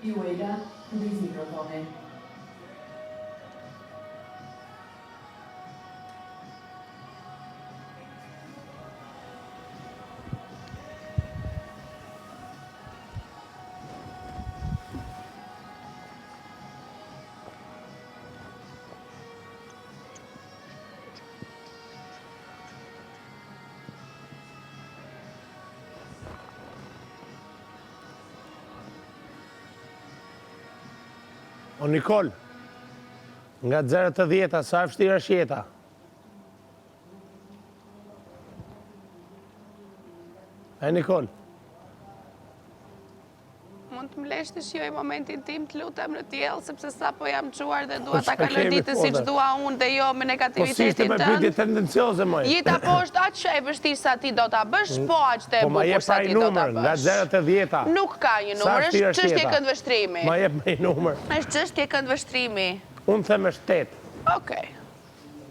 Juela, ndriz mikrofonin. O Nikol, nga 0 të 10, sa e vështirë është jeta? E Nikol? Mund të më lesh të shioj momentin tim të lutem në tjellë, sepse sa po jam quar dhe dua ta kaloj ditën si që dua unë dhe jo me negativitetin Po si ishte me pyetje tendencioze, moj? Jeta po është aq që e vështirë sa ti do ta bësh, po aq të e bukur sa ti do ta bësh. Nga 0 të 10. Nuk ka një numër, është çështje këndvështrimi. Ma jep me një numër. Është çështje këndvështrimi. Unë them është 8. Okej.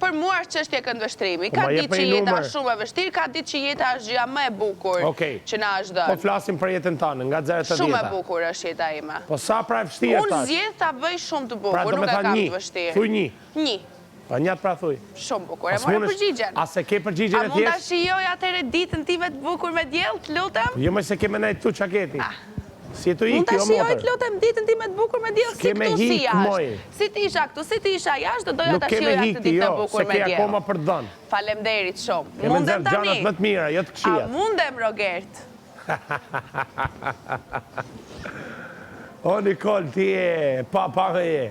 Për mua është çështje këndvështrimi. Ka ditë që jeta është shumë e vështirë, ka ditë që jeta është gjëja më e bukur që na është dhënë. Po flasim për jetën tënde, nga 0 të 10. Shumë e bukur është jeta ime. Po sa pra e vështirë tash? Unë zgjedh ta bëj shumë të bukur, nuk e kam të vështirë. Thuj 1. 1. Pa njët pra thuj. Shumë bukur, e morë përgjigjen. A se ke përgjigjen e thjeshtë? A mund ta shijoj atëherë ditën time të bukur me diell, të lutem? Jo më se ke me nejt tu çaketi. Si të mund ta shijoj të lutem ditën time të bukur me diell, si këtu si jashtë. Si ti isha këtu, si ti isha jashtë, do doja ta shijoj atë ditë të bukur me diell. Se ke akoma për të dhënë. Faleminderit shumë. Mundem tani. Gjanat më të mira, jo të këqijat. A mundem, Rogert? O Nikol, ti je papa je.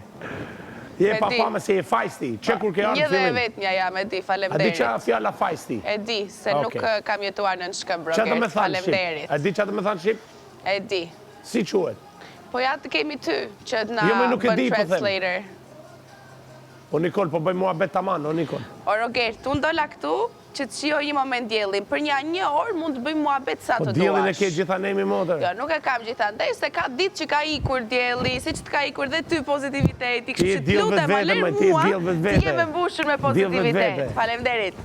Je papa me se je fajsti. Që kur ke ardhur fillim? Një dhe vetmja jam, e di, faleminderit. A di çfarë fjala fajsti? E di, se nuk kam jetuar në Shkëmb, Rogert, faleminderit. A di çfarë do të thënë shqip? E di. Si quhet? Po ja të kemi ty, që na bën translator. O Nikol, po bëj muhabet tamam, o Nikol. O Rogert, unë dola këtu që të shijoj një moment diellin. Për një orë mund të bëjmë muhabet sa të duash. Po diellin e ke gjithanemi motër. Jo, nuk e kam gjithandej, se ka ditë që ka ikur dielli, siç të ka ikur dhe ty pozitiviteti. Kështu që të lutem, a lër mua, ti je me mbushur me pozitivitet. Faleminderit.